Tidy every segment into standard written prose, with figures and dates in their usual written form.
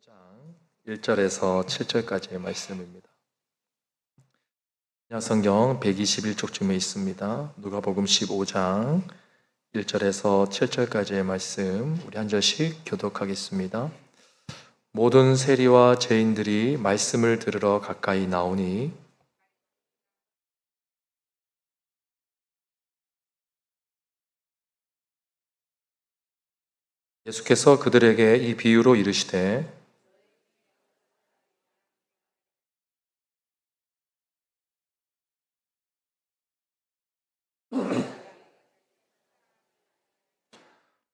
15장 1절에서 7절까지의 말씀입니다. 성경 121쪽쯤에 있습니다. 누가복음 15장 1절에서 7절까지의 말씀 우리 한 절씩 교독하겠습니다. 모든 세리와 죄인들이 말씀을 들으러 가까이 나오니 예수께서 그들에게 이 비유로 이르시되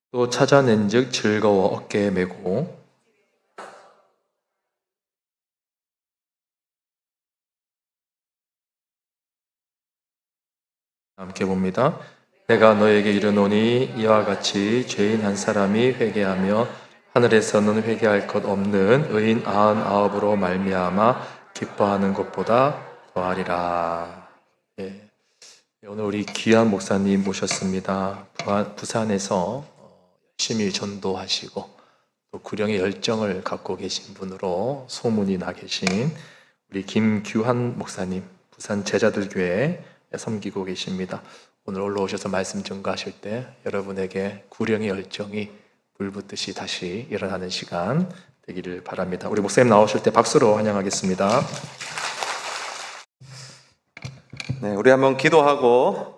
또 찾아낸즉 즐거워 어깨에 메고 함께 봅니다. 내가 너에게 이르노니 이와 같이 죄인 한 사람이 회개하며 하늘에서는 회개할 것 없는 의인 99으로 말미암아 기뻐하는 것보다 더하리라. 예. 오늘 우리 귀한 목사님 모셨습니다. 부산에서 열심히 전도하시고 또 구령의 열정을 갖고 계신 분으로 소문이 나 계신 우리 김규환 목사님, 부산 제자들교회 섬기고 계십니다. 오늘 올라오셔서 말씀 전가하실 때 여러분에게 구령의 열정이 불붙듯이 다시 일어나는 시간 되기를 바랍니다. 우리 목사님 나오실 때 박수로 환영하겠습니다. 네, 우리 한번 기도하고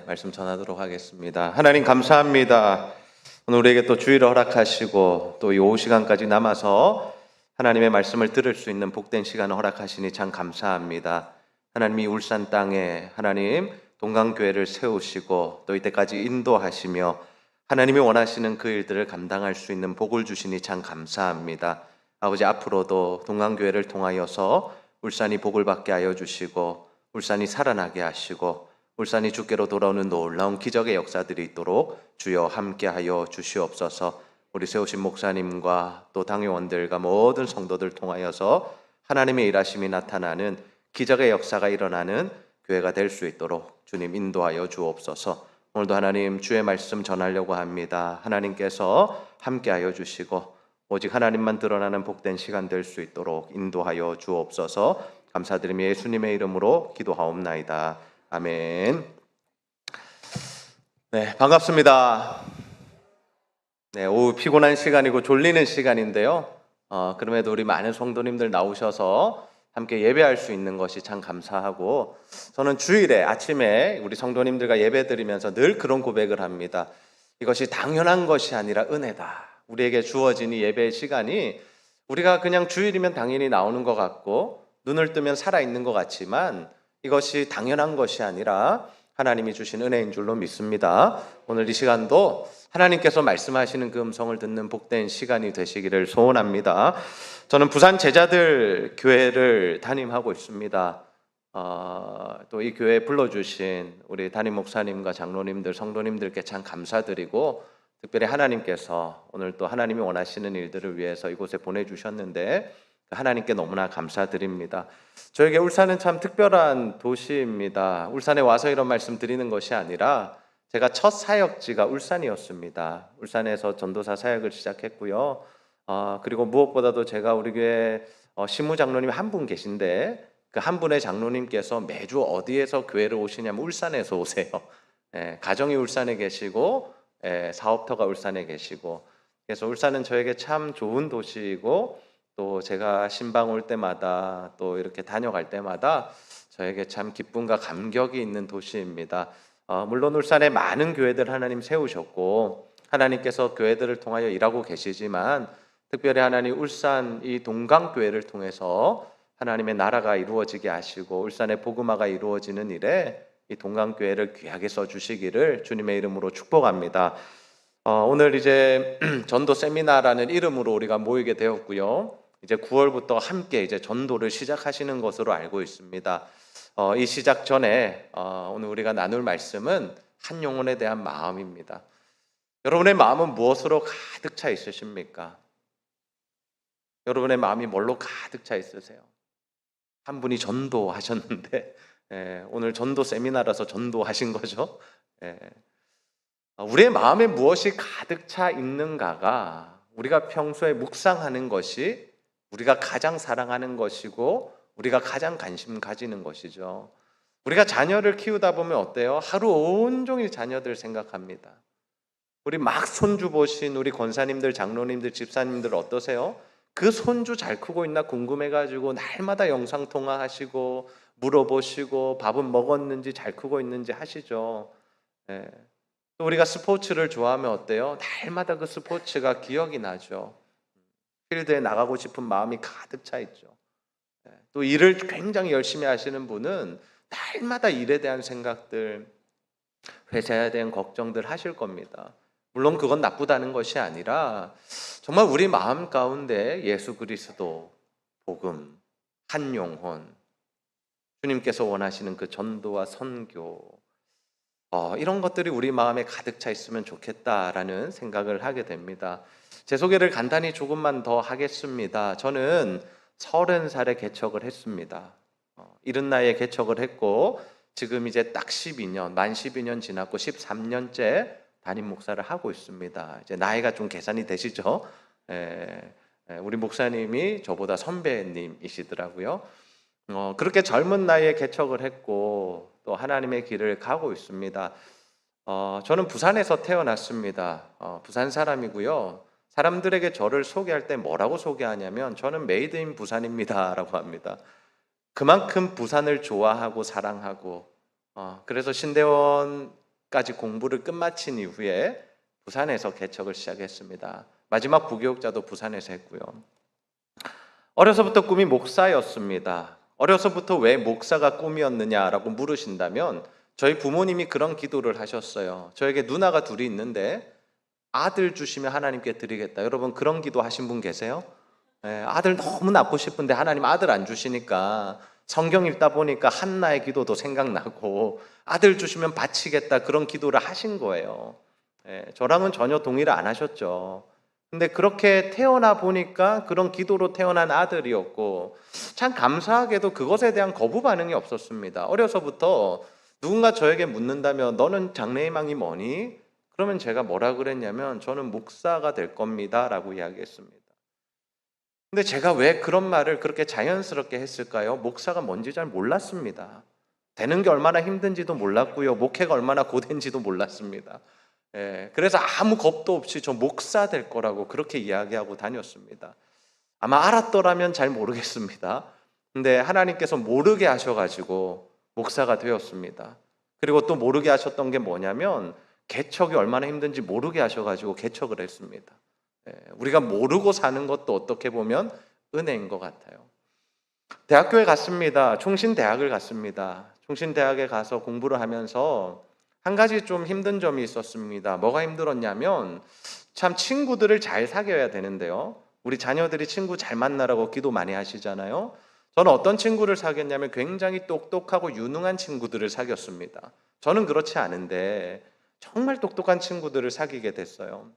말씀 전하도록 하겠습니다. 하나님 감사합니다. 오늘 우리에게 또 주의를 허락하시고 또 이 오후 시간까지 남아서 하나님의 말씀을 들을 수 있는 복된 시간을 허락하시니 참 감사합니다. 하나님이 울산 땅에 하나님 동강교회를 세우시고 또 이때까지 인도하시며 하나님이 원하시는 그 일들을 감당할 수 있는 복을 주시니 참 감사합니다. 아버지, 앞으로도 동강교회를 통하여서 울산이 복을 받게 하여 주시고 울산이 살아나게 하시고 울산이 주께로 돌아오는 놀라운 기적의 역사들이 있도록 주여 함께하여 주시옵소서. 우리 세우신 목사님과 또 당회원들과 모든 성도들 통하여서 하나님의 일하심이 나타나는 기적의 역사가 일어나는 교회가 될 수 있도록 주님 인도하여 주옵소서. 오늘도 하나님 주의 말씀 전하려고 합니다. 하나님께서 함께하여 주시고 오직 하나님만 드러나는 복된 시간 될 수 있도록 인도하여 주옵소서. 감사드리며 예수님의 이름으로 기도하옵나이다. 아멘. 네, 반갑습니다. 네, 오후 피곤한 시간이고 졸리는 시간인데요. 그럼에도 우리 많은 성도님들 나오셔서 함께 예배할 수 있는 것이 참 감사하고, 저는 주일에 아침에 우리 성도님들과 예배 드리면서 늘 그런 고백을 합니다. 이것이 당연한 것이 아니라 은혜다. 우리에게 주어진 이 예배의 시간이 우리가 그냥 주일이면 당연히 나오는 것 같고 눈을 뜨면 살아있는 것 같지만 이것이 당연한 것이 아니라 하나님이 주신 은혜인 줄로 믿습니다. 오늘 이 시간도 하나님께서 말씀하시는 그 음성을 듣는 복된 시간이 되시기를 소원합니다. 저는 부산 제자들 교회를 담임하고 있습니다. 또 이 교회에 불러주신 우리 담임 목사님과 장로님들, 성도님들께 참 감사드리고, 특별히 하나님께서 오늘 또 하나님이 원하시는 일들을 위해서 이곳에 보내주셨는데 하나님께 너무나 감사드립니다. 저에게 울산은 참 특별한 도시입니다. 울산에 와서 이런 말씀 드리는 것이 아니라 제가 첫 사역지가 울산이었습니다. 울산에서 전도사 사역을 시작했고요. 그리고 무엇보다도 제가 우리 교회 신무장로님 한 분 계신데 그 한 분의 장로님께서 매주 어디에서 교회를 오시냐면 울산에서 오세요. 가정이 울산에 계시고 사업터가 울산에 계시고, 그래서 울산은 저에게 참 좋은 도시이고 또 제가 신방 올 때마다 또 이렇게 다녀갈 때마다 저에게 참 기쁨과 감격이 있는 도시입니다. 물론 울산에 많은 교회들 하나님 세우셨고 하나님께서 교회들을 통하여 일하고 계시지만 특별히 하나님 울산 이 동강교회를 통해서 하나님의 나라가 이루어지게 하시고 울산의 복음화가 이루어지는 일에 이 동강교회를 귀하게 써주시기를 주님의 이름으로 축복합니다. 오늘 이제 전도 세미나라는 이름으로 우리가 모이게 되었고요. 이제 9월부터 함께 이제 전도를 시작하시는 것으로 알고 있습니다. 이 시작 전에 오늘 우리가 나눌 말씀은 한 영혼에 대한 마음입니다. 여러분의 마음은 무엇으로 가득 차 있으십니까? 여러분의 마음이 뭘로 가득 차 있으세요? 한 분이 전도하셨는데 오늘 전도 세미나라서 전도하신 거죠. 우리의 마음에 무엇이 가득 차 있는가가 우리가 평소에 묵상하는 것이 우리가 가장 사랑하는 것이고 우리가 가장 관심 가지는 것이죠. 우리가 자녀를 키우다 보면 어때요? 하루 온종일 자녀들 생각합니다. 우리 막 손주 보신 우리 권사님들, 장로님들, 집사님들 어떠세요? 그 손주 잘 크고 있나 궁금해가지고 날마다 영상통화하시고 물어보시고 밥은 먹었는지 잘 크고 있는지 하시죠. 예. 또 우리가 스포츠를 좋아하면 어때요? 날마다 그 스포츠가 기억이 나죠. 필드에 나가고 싶은 마음이 가득 차 있죠. 예. 또 일을 굉장히 열심히 하시는 분은 날마다 일에 대한 생각들, 회사에 대한 걱정들 하실 겁니다. 물론 그건 나쁘다는 것이 아니라 정말 우리 마음 가운데 예수 그리스도, 복음, 한 영혼, 주님께서 원하시는 그 전도와 선교, 이런 것들이 우리 마음에 가득 차 있으면 좋겠다라는 생각을 하게 됩니다. 제 소개를 간단히 조금만 더 하겠습니다. 저는 30살에 개척을 했습니다. 이른 나이에 개척을 했고 지금 이제 딱 12년, 만 12년 지났고 13년째 담임 목사를 하고 있습니다. 이제 나이가 좀 계산이 되시죠? 우리 목사님이 저보다 선배님이시더라고요. 그렇게 젊은 나이에 개척을 했고 또 하나님의 길을 가고 있습니다. 저는 부산에서 태어났습니다. 부산 사람이고요. 사람들에게 저를 소개할 때 뭐라고 소개하냐면 저는 메이드 인 부산입니다 라고 합니다. 그만큼 부산을 좋아하고 사랑하고 그래서 신대원까지 공부를 끝마친 이후에 부산에서 개척을 시작했습니다. 마지막 부교육자도 부산에서 했고요. 어려서부터 꿈이 목사였습니다. 어려서부터 왜 목사가 꿈이었느냐라고 물으신다면 저희 부모님이 그런 기도를 하셨어요. 저에게 누나가 둘이 있는데 아들 주시면 하나님께 드리겠다. 여러분 그런 기도 하신 분 계세요? 아들 너무 낳고 싶은데 하나님 아들 안 주시니까 성경 읽다 보니까 한나의 기도도 생각나고 아들 주시면 바치겠다 그런 기도를 하신 거예요. 저랑은 전혀 동의를 안 하셨죠. 근데 그렇게 태어나 보니까 그런 기도로 태어난 아들이었고 참 감사하게도 그것에 대한 거부 반응이 없었습니다. 어려서부터 누군가 저에게 묻는다면 너는 장래희망이 뭐니? 그러면 제가 뭐라 그랬냐면 저는 목사가 될 겁니다 라고 이야기했습니다. 근데 제가 왜 그런 말을 그렇게 자연스럽게 했을까요? 목사가 뭔지 잘 몰랐습니다. 되는 게 얼마나 힘든지도 몰랐고요. 목회가 얼마나 고된지도 몰랐습니다. 그래서 아무 겁도 없이 저 목사 될 거라고 그렇게 이야기하고 다녔습니다. 아마 알았더라면 잘 모르겠습니다. 근데 하나님께서 모르게 하셔가지고 목사가 되었습니다. 그리고 또 모르게 하셨던 게 뭐냐면 개척이 얼마나 힘든지 모르게 하셔가지고 개척을 했습니다. 우리가 모르고 사는 것도 어떻게 보면 은혜인 것 같아요. 대학교에 갔습니다. 충신대학을 갔습니다. 충신대학에 가서 공부를 하면서 한 가지 좀 힘든 점이 있었습니다. 뭐가 힘들었냐면 참 친구들을 잘 사귀어야 되는데요. 우리 자녀들이 친구 잘 만나라고 기도 많이 하시잖아요. 저는 어떤 친구를 사귀었냐면 굉장히 똑똑하고 유능한 친구들을 사귀었습니다. 저는 그렇지 않은데 정말 똑똑한 친구들을 사귀게 됐어요.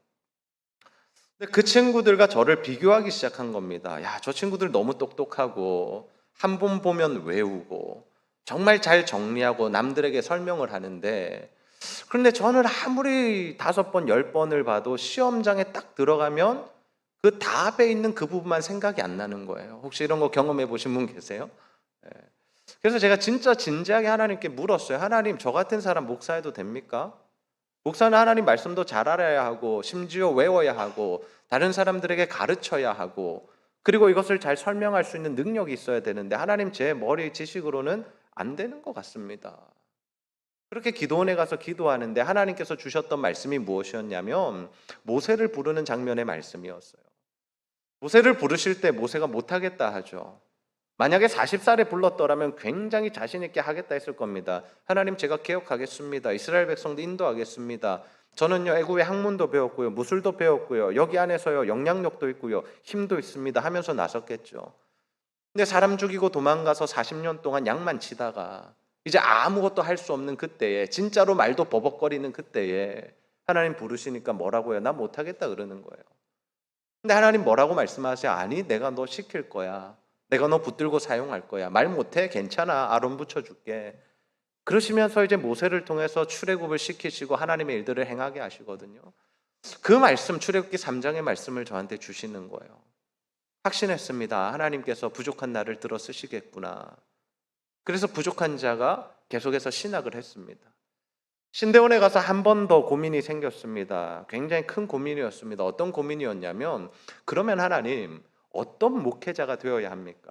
근데 그 친구들과 저를 비교하기 시작한 겁니다. 야, 저 친구들 너무 똑똑하고 한 번 보면 외우고 정말 잘 정리하고 남들에게 설명을 하는데 그런데 저는 아무리 5번, 10번을 봐도 시험장에 딱 들어가면 그 답에 있는 그 부분만 생각이 안 나는 거예요. 혹시 이런 거 경험해 보신 분 계세요? 그래서 제가 진짜 진지하게 하나님께 물었어요. 하나님, 저 같은 사람 목사해도 됩니까? 목사는 하나님 말씀도 잘 알아야 하고 심지어 외워야 하고 다른 사람들에게 가르쳐야 하고 그리고 이것을 잘 설명할 수 있는 능력이 있어야 되는데 하나님 제 머리 지식으로는 안 되는 것 같습니다. 그렇게 기도원에 가서 기도하는데 하나님께서 주셨던 말씀이 무엇이었냐면 모세를 부르는 장면의 말씀이었어요. 모세를 부르실 때 모세가 못하겠다 하죠. 만약에 40살에 불렀더라면 굉장히 자신 있게 하겠다 했을 겁니다. 하나님 제가 개혁하겠습니다. 이스라엘 백성도 인도하겠습니다. 저는요 애국의 학문도 배웠고요. 무술도 배웠고요. 여기 안에서요 영향력도 있고요. 힘도 있습니다 하면서 나섰겠죠. 근데 사람 죽이고 도망가서 40년 동안 양만 치다가 이제 아무것도 할 수 없는 그때에 진짜로 말도 버벅거리는 그때에 하나님 부르시니까 뭐라고 해요? 나 못하겠다 그러는 거예요. 근데 하나님 뭐라고 말씀하세요? 아니 내가 너 시킬 거야. 내가 너 붙들고 사용할 거야. 말 못해? 괜찮아. 아론 붙여줄게. 그러시면서 이제 모세를 통해서 출애굽을 시키시고 하나님의 일들을 행하게 하시거든요. 그 말씀, 출애굽기 3장의 말씀을 저한테 주시는 거예요. 확신했습니다. 하나님께서 부족한 나를 들어 쓰시겠구나. 그래서 부족한 자가 계속해서 신학을 했습니다. 신대원에 가서 한 번 더 고민이 생겼습니다. 굉장히 큰 고민이었습니다. 어떤 고민이었냐면, 그러면 하나님, 어떤 목회자가 되어야 합니까?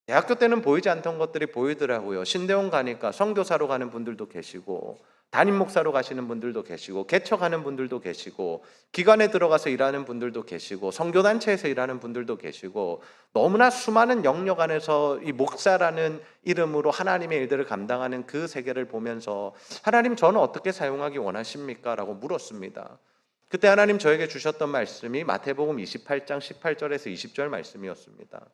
대학교 때는 보이지 않던 것들이 보이더라고요. 신대원 가니까 선교사로 가는 분들도 계시고, 담임 목사로 가시는 분들도 계시고, 개척하는 분들도 계시고, 기관에 들어가서 일하는 분들도 계시고, 선교단체에서 일하는 분들도 계시고, 너무나 수많은 영역 안에서 이 목사라는 이름으로 하나님의 일들을 감당하는 그 세계를 보면서, 하나님, 저는 어떻게 사용하기 원하십니까? 라고 물었습니다. 그때 하나님 저에게 주셨던 말씀이 마태복음 28장 18절에서 20절 말씀이었습니다.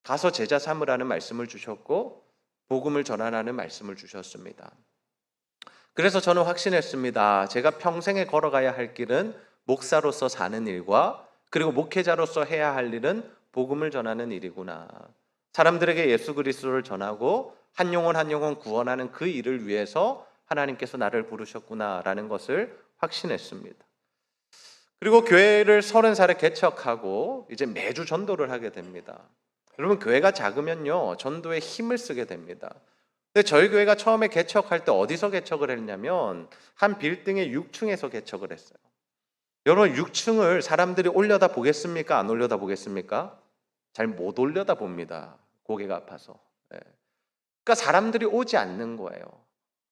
가서 제자 삼으라는 말씀을 주셨고, 복음을 전하라는 말씀을 주셨습니다. 그래서 저는 확신했습니다. 제가 평생에 걸어가야 할 길은 목사로서 사는 일과, 그리고 목회자로서 해야 할 일은 복음을 전하는 일이구나. 사람들에게 예수 그리스도를 전하고 한 영혼 한 영혼 구원하는 그 일을 위해서 하나님께서 나를 부르셨구나라는 것을 확신했습니다. 그리고 교회를 30살에 개척하고 이제 매주 전도를 하게 됩니다. 여러분, 교회가 작으면요, 전도에 힘을 쓰게 됩니다. 근데 저희 교회가 처음에 개척할 때 어디서 개척을 했냐면, 한 빌딩의 6층에서 개척을 했어요. 여러분, 6층을 사람들이 올려다 보겠습니까? 안 올려다 보겠습니까? 잘 못 올려다 봅니다. 고개가 아파서. 그러니까 사람들이 오지 않는 거예요.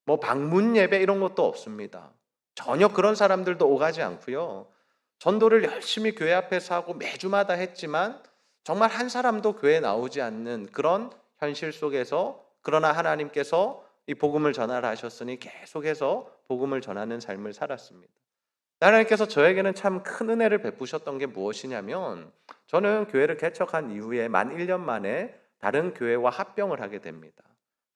뭐 방문 예배 이런 것도 없습니다. 전혀 그런 사람들도 오가지 않고요. 전도를 열심히 교회 앞에서 하고 매주마다 했지만 정말 한 사람도 교회에 나오지 않는 그런 현실 속에서, 그러나 하나님께서 이 복음을 전하라 하셨으니 계속해서 복음을 전하는 삶을 살았습니다. 하나님께서 저에게는 참 큰 은혜를 베푸셨던 게 무엇이냐면, 저는 교회를 개척한 이후에 만 1년 만에 다른 교회와 합병을 하게 됩니다.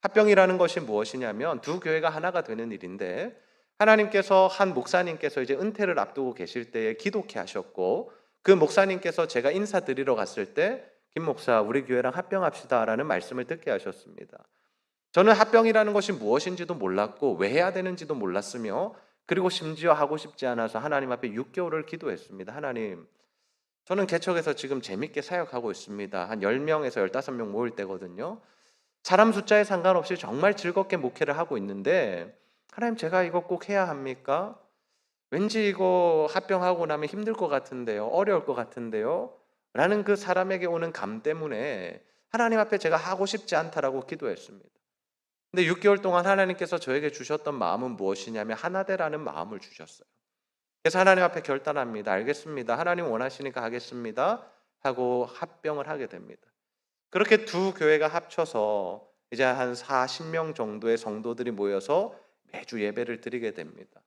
합병이라는 것이 무엇이냐면, 두 교회가 하나가 되는 일인데, 하나님께서 한 목사님께서 이제 은퇴를 앞두고 계실 때에 기독해 하셨고, 그 목사님께서 제가 인사드리러 갔을 때 김 목사, 우리 교회랑 합병합시다라는 말씀을 듣게 하셨습니다. 저는 합병이라는 것이 무엇인지도 몰랐고 왜 해야 되는지도 몰랐으며, 그리고 심지어 하고 싶지 않아서 하나님 앞에 6개월을 기도했습니다. 하나님, 저는 개척에서 지금 재밌게 사역하고 있습니다. 한 10명에서 15명 모일 때거든요. 사람 숫자에 상관없이 정말 즐겁게 목회를 하고 있는데, 하나님, 제가 이거 꼭 해야 합니까? 왠지 이거 합병하고 나면 힘들 것 같은데요, 어려울 것 같은데요 라는 그 사람에게 오는 감 때문에 하나님 앞에 제가 하고 싶지 않다라고 기도했습니다. 근데 6개월 동안 하나님께서 저에게 주셨던 마음은 무엇이냐면, 하나되라는 마음을 주셨어요. 그래서 하나님 앞에 결단합니다. 알겠습니다, 하나님 원하시니까 하겠습니다 하고 합병을 하게 됩니다. 그렇게 두 교회가 합쳐서 이제 한 40명 정도의 성도들이 모여서 매주 예배를 드리게 됩니다.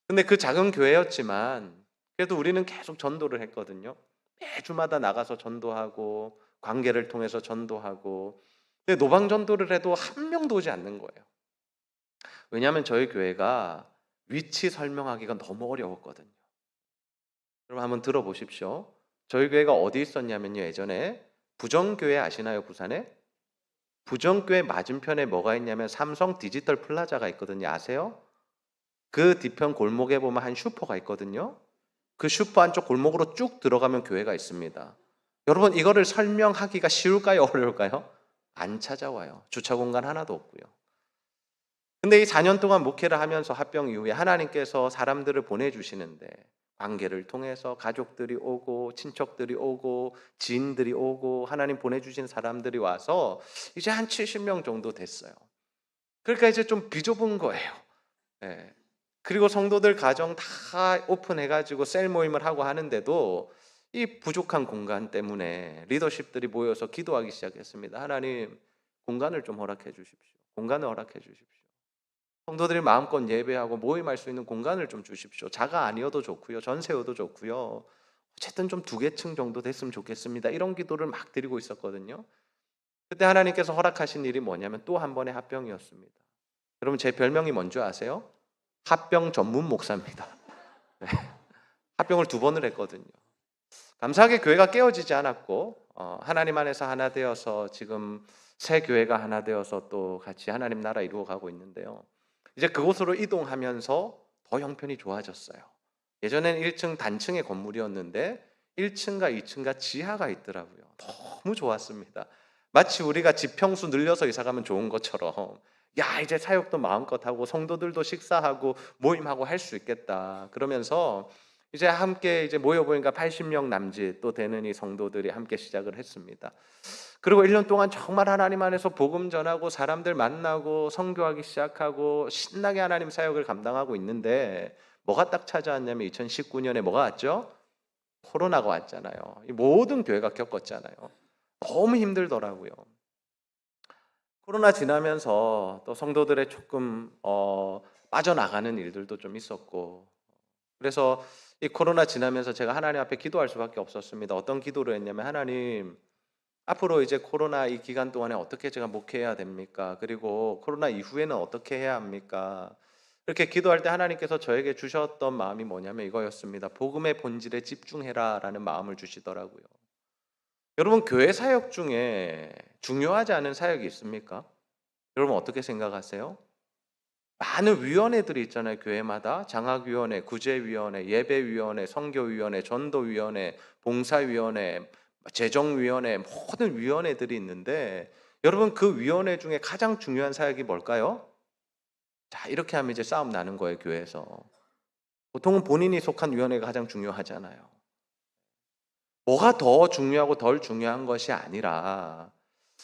근데 그 작은 교회였지만 그래도 우리는 계속 전도를 했거든요. 매주마다 나가서 전도하고 관계를 통해서 전도하고. 근데 노방 전도를 해도 한 명도 오지 않는 거예요. 왜냐하면 저희 교회가 위치 설명하기가 너무 어려웠거든요. 여러분 한번 들어보십시오. 저희 교회가 어디 있었냐면요, 예전에 부정교회 아시나요? 부산에? 부정교회 맞은편에 뭐가 있냐면 삼성 디지털 플라자가 있거든요. 아세요? 그 뒤편 골목에 보면 한 슈퍼가 있거든요. 그 슈퍼 안쪽 골목으로 쭉 들어가면 교회가 있습니다. 여러분, 이거를 설명하기가 쉬울까요? 어려울까요? 안 찾아와요. 주차 공간 하나도 없고요. 근데 이 4년 동안 목회를 하면서 합병 이후에 하나님께서 사람들을 보내주시는데, 관계를 통해서 가족들이 오고 친척들이 오고 지인들이 오고 하나님 보내주신 사람들이 와서 이제 한 70명 정도 됐어요. 그러니까 이제 좀 비좁은 거예요. 예. 그리고 성도들 가정 다 오픈해가지고 셀 모임을 하고 하는데도 이 부족한 공간 때문에 리더십들이 모여서 기도하기 시작했습니다. 하나님, 공간을 좀 허락해 주십시오. 공간을 허락해 주십시오. 성도들이 마음껏 예배하고 모임할 수 있는 공간을 좀 주십시오. 자가 아니어도 좋고요, 전세여도 좋고요, 어쨌든 좀 2개층 정도 됐으면 좋겠습니다. 이런 기도를 막 드리고 있었거든요. 그때 하나님께서 허락하신 일이 뭐냐면 또 한 번의 합병이었습니다. 여러분, 제 별명이 뭔지 아세요? 합병 전문 목사입니다. 네. 합병을 2번을 했거든요. 감사하게 교회가 깨어지지 않았고 하나님 안에서 하나 되어서 지금 새 교회가 하나 되어서 또 같이 하나님 나라 이루어가고 있는데요. 이제 그곳으로 이동하면서 더 형편이 좋아졌어요. 예전에는 1층 단층의 건물이었는데 1층과 2층과 지하가 있더라고요. 너무 좋았습니다. 마치 우리가 집 평수 늘려서 이사 가면 좋은 것처럼 야, 이제 사역도 마음껏 하고 성도들도 식사하고 모임하고 할 수 있겠다. 그러면서 이제 함께 이제 모여 보니까 80명 남짓 또 되는 이 성도들이 함께 시작을 했습니다. 그리고 1년 동안 정말 하나님 안에서 복음 전하고 사람들 만나고 선교하기 시작하고 신나게 하나님 사역을 감당하고 있는데 뭐가 딱 찾아왔냐면 2019년에 뭐가 왔죠? 코로나가 왔잖아요. 이 모든 교회가 겪었잖아요. 너무 힘들더라고요. 코로나 지나면서 또 성도들의 조금 빠져나가는 일들도 좀 있었고, 그래서 이 코로나 지나면서 제가 하나님 앞에 기도할 수밖에 없었습니다. 어떤 기도를 했냐면, 하나님, 앞으로 이제 코로나 이 기간 동안에 어떻게 제가 목회해야 됩니까? 그리고 코로나 이후에는 어떻게 해야 합니까? 이렇게 기도할 때 하나님께서 저에게 주셨던 마음이 뭐냐면 이거였습니다. 복음의 본질에 집중해라 라는 마음을 주시더라고요. 여러분, 교회 사역 중에 중요하지 않은 사역이 있습니까? 여러분 어떻게 생각하세요? 많은 위원회들이 있잖아요. 교회마다 장학위원회, 구제위원회, 예배위원회, 선교위원회, 전도위원회, 봉사위원회, 재정위원회, 모든 위원회들이 있는데 여러분, 그 위원회 중에 가장 중요한 사역이 뭘까요? 자, 이렇게 하면 이제 싸움 나는 거예요. 교회에서 보통은 본인이 속한 위원회가 가장 중요하잖아요. 뭐가 더 중요하고 덜 중요한 것이 아니라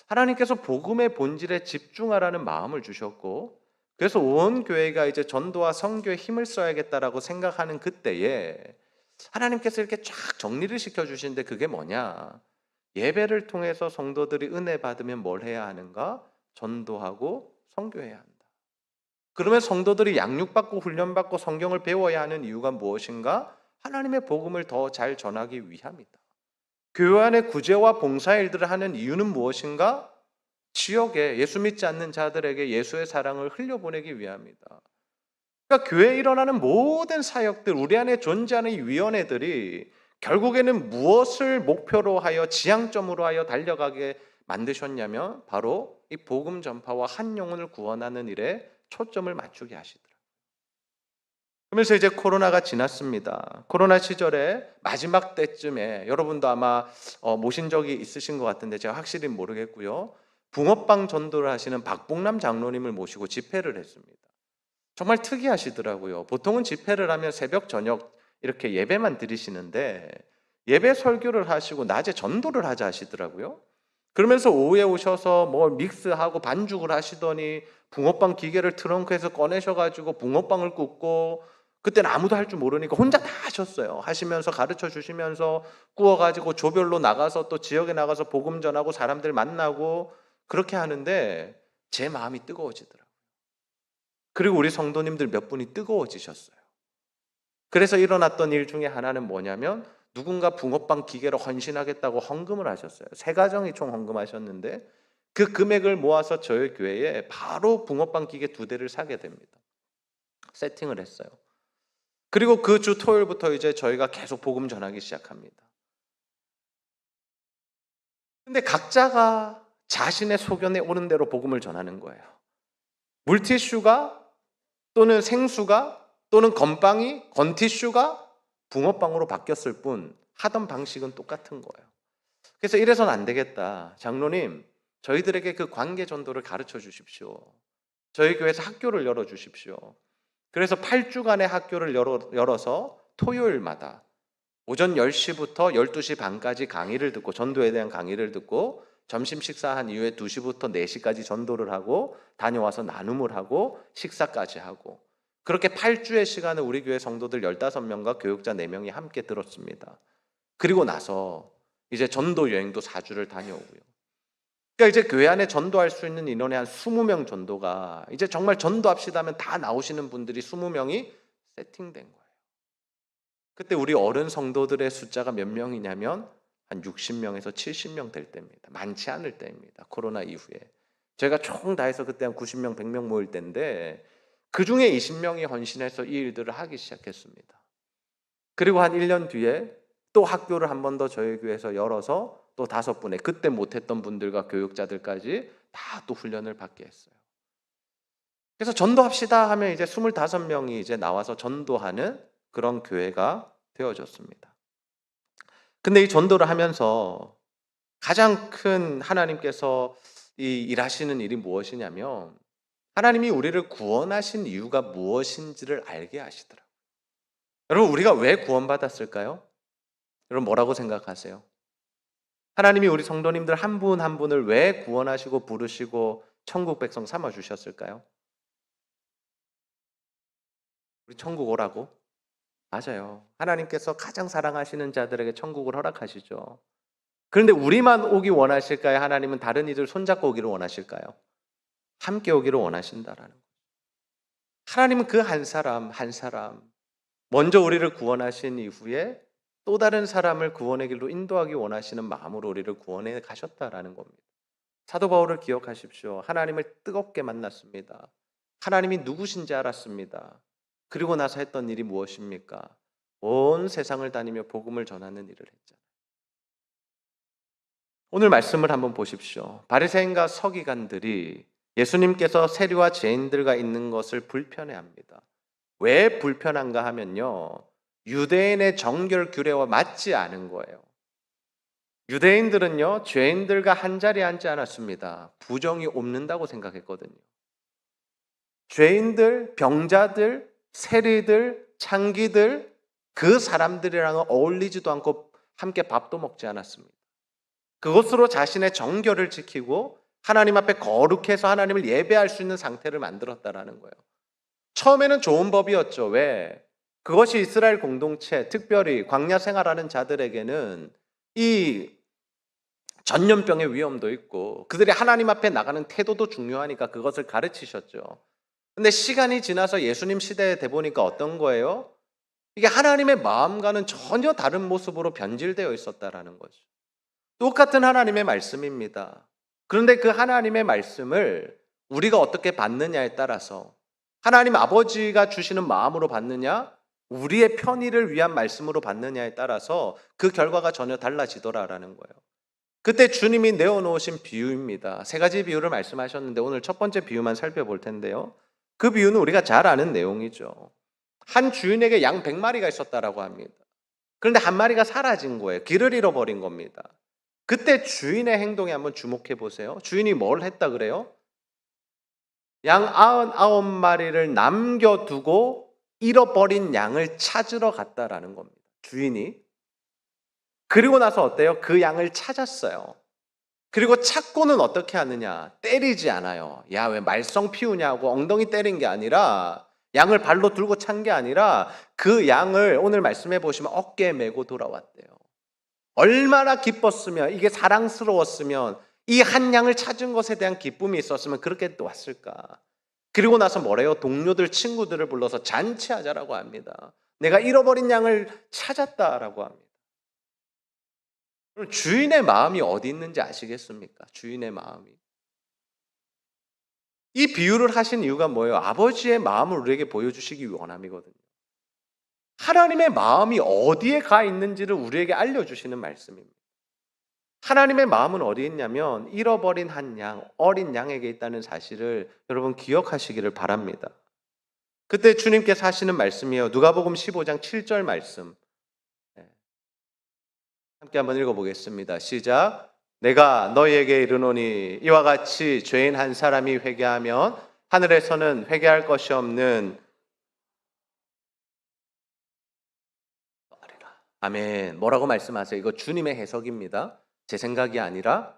하나님께서 복음의 본질에 집중하라는 마음을 주셨고, 그래서 온 교회가 이제 전도와 선교에 힘을 써야겠다라고 생각하는 그때에 하나님께서 이렇게 쫙 정리를 시켜주시는데, 그게 뭐냐? 예배를 통해서 성도들이 은혜 받으면 뭘 해야 하는가? 전도하고 선교해야 한다. 그러면 성도들이 양육받고 훈련받고 성경을 배워야 하는 이유가 무엇인가? 하나님의 복음을 더 잘 전하기 위함이다. 교회 안에 구제와 봉사 일들을 하는 이유는 무엇인가? 지역에 예수 믿지 않는 자들에게 예수의 사랑을 흘려보내기 위함이다. 그러니까 교회에 일어나는 모든 사역들, 우리 안에 존재하는 이 위원회들이 결국에는 무엇을 목표로 하여 지향점으로 하여 달려가게 만드셨냐면 바로 이 복음 전파와 한 영혼을 구원하는 일에 초점을 맞추게 하시더라고요. 그러면서 이제 코로나가 지났습니다. 코로나 시절에 마지막 때쯤에 여러분도 아마 모신 적이 있으신 것 같은데 제가 확실히 모르겠고요. 붕어빵 전도를 하시는 박봉남 장로님을 모시고 집회를 했습니다. 정말 특이하시더라고요. 보통은 집회를 하면 새벽 저녁 이렇게 예배만 드리시는데 예배 설교를 하시고 낮에 전도를 하자 하시더라고요. 그러면서 오후에 오셔서 뭘 믹스하고 반죽을 하시더니 붕어빵 기계를 트렁크에서 꺼내셔가지고 붕어빵을 굽고, 그때는 아무도 할 줄 모르니까 혼자 다 하셨어요. 하시면서 가르쳐 주시면서 구워가지고 조별로 나가서 또 지역에 나가서 복음 전하고 사람들 만나고 그렇게 하는데 제 마음이 뜨거워지더라고요. 그리고 우리 성도님들 몇 분이 뜨거워지셨어요. 그래서 일어났던 일 중에 하나는 뭐냐면 누군가 붕어빵 기계로 헌신하겠다고 헌금을 하셨어요. 세 가정이 총 헌금하셨는데 그 금액을 모아서 저희 교회에 바로 붕어빵 기계 2대를 사게 됩니다. 세팅을 했어요. 그리고 그 주 토요일부터 이제 저희가 계속 복음 전하기 시작합니다. 근데 각자가 자신의 소견에 오는 대로 복음을 전하는 거예요. 물티슈가 또는 생수가 또는 건빵이 건티슈가 붕어빵으로 바뀌었을 뿐 하던 방식은 똑같은 거예요. 그래서 이래서는 안 되겠다. 장로님, 저희들에게 그 관계 전도를 가르쳐 주십시오. 저희 교회에서 학교를 열어 주십시오. 그래서 8주간의 학교를 열어서 토요일마다 오전 10시부터 12시 반까지 강의를 듣고 전도에 대한 강의를 듣고 점심 식사한 이후에 2시부터 4시까지 전도를 하고 다녀와서 나눔을 하고 식사까지 하고, 그렇게 8주의 시간을 우리 교회 성도들 15명과 교육자 4명이 함께 들었습니다. 그리고 나서 이제 전도 여행도 4주를 다녀오고요. 그러니까 이제 교회 안에 전도할 수 있는 인원의 한 20명 정도가 이제 정말 전도합시다 하면 다 나오시는 분들이 20명이 세팅된 거예요. 그때 우리 어른 성도들의 숫자가 몇 명이냐면 한 60명에서 70명 될 때입니다. 많지 않을 때입니다. 코로나 이후에. 저희가 총 다 해서 그때 한 90명, 100명 모일 때인데 그 중에 20명이 헌신해서 이 일들을 하기 시작했습니다. 그리고 한 1년 뒤에 또 학교를 한 번 더 저희 교회에서 열어서 또 5분의 그때 못했던 분들과 교육자들까지 다 또 훈련을 받게 했어요. 그래서 전도합시다 하면 이제 25명이 이제 나와서 전도하는 그런 교회가 되어졌습니다. 근데 이 전도를 하면서 가장 큰 하나님께서 이 일하시는 일이 무엇이냐면 하나님이 우리를 구원하신 이유가 무엇인지를 알게 하시더라고요. 여러분, 우리가 왜 구원받았을까요? 여러분, 뭐라고 생각하세요? 하나님이 우리 성도님들 한 분 한 분을 왜 구원하시고 부르시고 천국 백성 삼아 주셨을까요? 우리 천국 오라고? 맞아요. 하나님께서 가장 사랑하시는 자들에게 천국을 허락하시죠. 그런데 우리만 오기 원하실까요? 하나님은 다른 이들 손잡고 오기를 원하실까요? 함께 오기를 원하신다라는 거예요. 하나님은 그 한 사람 한 사람 먼저 우리를 구원하신 이후에 또 다른 사람을 구원의 길로 인도하기 원하시는 마음으로 우리를 구원해 가셨다라는 겁니다. 사도 바울을 기억하십시오. 하나님을 뜨겁게 만났습니다. 하나님이 누구신지 알았습니다. 그리고 나서 했던 일이 무엇입니까? 온 세상을 다니며 복음을 전하는 일을 했잖아요. 오늘 말씀을 한번 보십시오. 바리새인과 서기관들이 예수님께서 세리와 죄인들과 있는 것을 불편해합니다. 왜 불편한가 하면요, 유대인의 정결 규례와 맞지 않은 거예요. 유대인들은요, 죄인들과 한 자리에 앉지 않았습니다. 부정이 옵는다고 생각했거든요. 죄인들, 병자들, 세리들, 창기들, 그 사람들이랑은 어울리지도 않고 함께 밥도 먹지 않았습니다. 그것으로 자신의 정결을 지키고 하나님 앞에 거룩해서 하나님을 예배할 수 있는 상태를 만들었다라는 거예요. 처음에는 좋은 법이었죠. 왜? 그것이 이스라엘 공동체, 특별히 광야 생활하는 자들에게는 이 전염병의 위험도 있고 그들이 하나님 앞에 나가는 태도도 중요하니까 그것을 가르치셨죠. 근데 시간이 지나서 예수님 시대에 돼 보니까 어떤 거예요? 이게 하나님의 마음과는 전혀 다른 모습으로 변질되어 있었다라는 거죠. 똑같은 하나님의 말씀입니다. 그런데 그 하나님의 말씀을 우리가 어떻게 받느냐에 따라서 하나님 아버지가 주시는 마음으로 받느냐, 우리의 편의를 위한 말씀으로 받느냐에 따라서 그 결과가 전혀 달라지더라라는 거예요. 그때 주님이 내어놓으신 비유입니다. 세 가지 비유를 말씀하셨는데 오늘 첫 번째 비유만 살펴볼 텐데요. 그 비유는 우리가 잘 아는 내용이죠. 한 주인에게 양 100마리가 있었다라고 합니다. 그런데 한 마리가 사라진 거예요. 길을 잃어버린 겁니다. 그때 주인의 행동에 한번 주목해 보세요. 주인이 뭘 했다 그래요? 양 99마리를 남겨두고 잃어버린 양을 찾으러 갔다라는 겁니다. 주인이. 그리고 나서 어때요? 그 양을 찾았어요. 그리고 찾고는 어떻게 하느냐? 때리지 않아요. 야, 왜 말썽 피우냐고 엉덩이 때린 게 아니라, 양을 발로 들고 찬 게 아니라 그 양을 오늘 말씀해 보시면 어깨에 메고 돌아왔대요. 얼마나 기뻤으면, 이게 사랑스러웠으면, 이 한 양을 찾은 것에 대한 기쁨이 있었으면 그렇게 또 왔을까? 그리고 나서 뭐래요? 동료들, 친구들을 불러서 잔치하자라고 합니다. 내가 잃어버린 양을 찾았다라고 합니다. 주인의 마음이 어디 있는지 아시겠습니까? 주인의 마음이. 이 비유를 하신 이유가 뭐예요? 아버지의 마음을 우리에게 보여주시기 원함이거든요. 하나님의 마음이 어디에 가 있는지를 우리에게 알려주시는 말씀입니다. 하나님의 마음은 어디에 있냐면 잃어버린 한 양, 어린 양에게 있다는 사실을 여러분 기억하시기를 바랍니다. 그때 주님께서 하시는 말씀이에요. 누가복음 15장 7절 말씀. 함께 한번 읽어보겠습니다. 시작. 내가 너희에게 이르노니 이와 같이 죄인 한 사람이 회개하면 하늘에서는 회개할 것이 없는 아멘. 뭐라고 말씀하세요? 이거 주님의 해석입니다. 제 생각이 아니라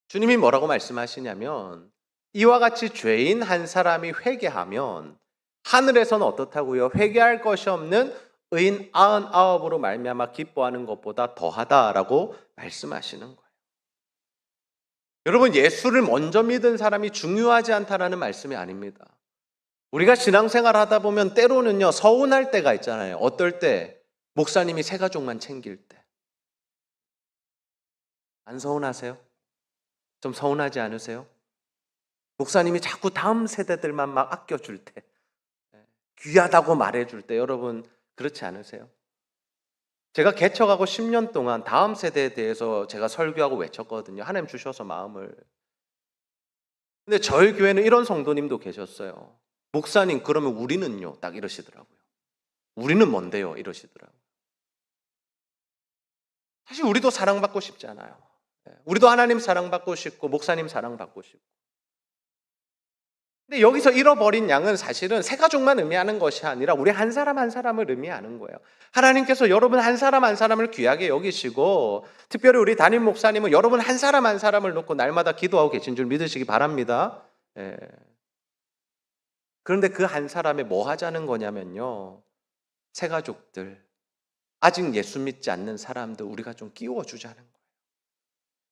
주님이 뭐라고 말씀하시냐면 이와 같이 죄인 한 사람이 회개하면 하늘에서는 어떻다고요? 회개할 것이 없는 의인 99으로 말미암아 기뻐하는 것보다 더하다라고 말씀하시는 거예요. 여러분, 예수를 먼저 믿은 사람이 중요하지 않다라는 말씀이 아닙니다. 우리가 신앙생활 하다 보면 때로는요 서운할 때가 있잖아요. 어떨 때? 목사님이 세 가족만 챙길 때. 안 서운하세요? 좀 서운하지 않으세요? 목사님이 자꾸 다음 세대들만 막 아껴줄 때, 귀하다고 말해줄 때, 여러분 그렇지 않으세요? 제가 개척하고 10년 동안 다음 세대에 대해서 제가 설교하고 외쳤거든요. 하나님 주셔서 마음을. 근데 저희 교회는 이런 성도님도 계셨어요. 목사님, 그러면 우리는요? 딱 이러시더라고요. 우리는 뭔데요? 이러시더라고요. 사실 우리도 사랑받고 싶잖아요. 우리도 하나님 사랑받고 싶고 목사님 사랑받고 싶고. 근데 여기서 잃어버린 양은 사실은 세 가족만 의미하는 것이 아니라 우리 한 사람 한 사람을 의미하는 거예요. 하나님께서 여러분 한 사람 한 사람을 귀하게 여기시고, 특별히 우리 담임 목사님은 여러분 한 사람 한 사람을 놓고 날마다 기도하고 계신 줄 믿으시기 바랍니다. 예. 그런데 그 한 사람에 뭐 하자는 거냐면요, 새 가족들, 아직 예수 믿지 않는 사람들 우리가 좀 끼워주자는 거예요.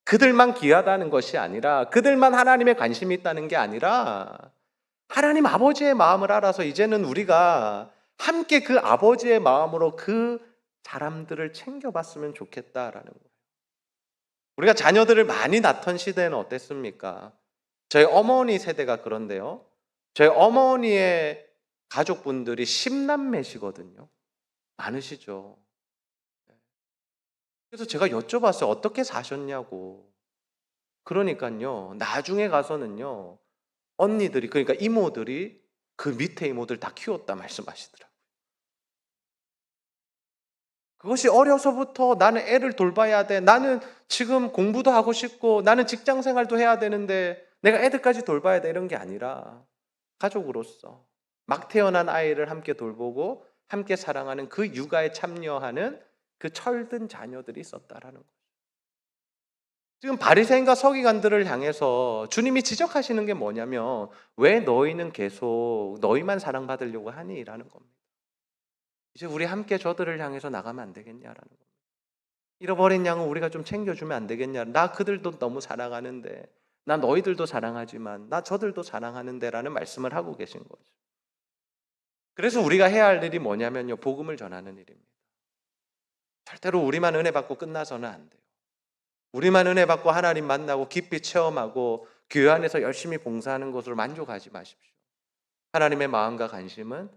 그들만 귀하다는 것이 아니라, 그들만 하나님에 관심이 있다는 게 아니라, 하나님 아버지의 마음을 알아서 이제는 우리가 함께 그 아버지의 마음으로 그 사람들을 챙겨봤으면 좋겠다라는 거예요. 우리가 자녀들을 많이 낳던 시대는 어땠습니까? 저희 어머니 세대가 그런데요, 저희 어머니의 가족분들이 10남매시거든요. 많으시죠. 그래서 제가 여쭤봤어요. 어떻게 사셨냐고. 그러니까요, 나중에 가서는요, 언니들이, 그러니까 이모들이 그 밑에 이모들 다 키웠다 말씀하시더라고요. 그것이 어려서부터 나는 애를 돌봐야 돼, 나는 지금 공부도 하고 싶고 나는 직장 생활도 해야 되는데 내가 애들까지 돌봐야 돼, 이런 게 아니라 가족으로서 막 태어난 아이를 함께 돌보고 함께 사랑하는 그 육아에 참여하는 그 철든 자녀들이 있었다라는 거예요. 지금 바리새인과 서기관들을 향해서 주님이 지적하시는 게 뭐냐면, 왜 너희는 계속 너희만 사랑받으려고 하니? 라는 겁니다. 이제 우리 함께 저들을 향해서 나가면 안 되겠냐라는 겁니다. 잃어버린 양은 우리가 좀 챙겨주면 안 되겠냐. 나 그들도 너무 사랑하는데, 나 너희들도 사랑하지만 나 저들도 사랑하는데 라는 말씀을 하고 계신 거죠. 그래서 우리가 해야 할 일이 뭐냐면요, 복음을 전하는 일입니다. 절대로 우리만 은혜 받고 끝나서는 안 돼요. 우리만 은혜 받고 하나님 만나고 깊이 체험하고 교회 안에서 열심히 봉사하는 것으로 만족하지 마십시오. 하나님의 마음과 관심은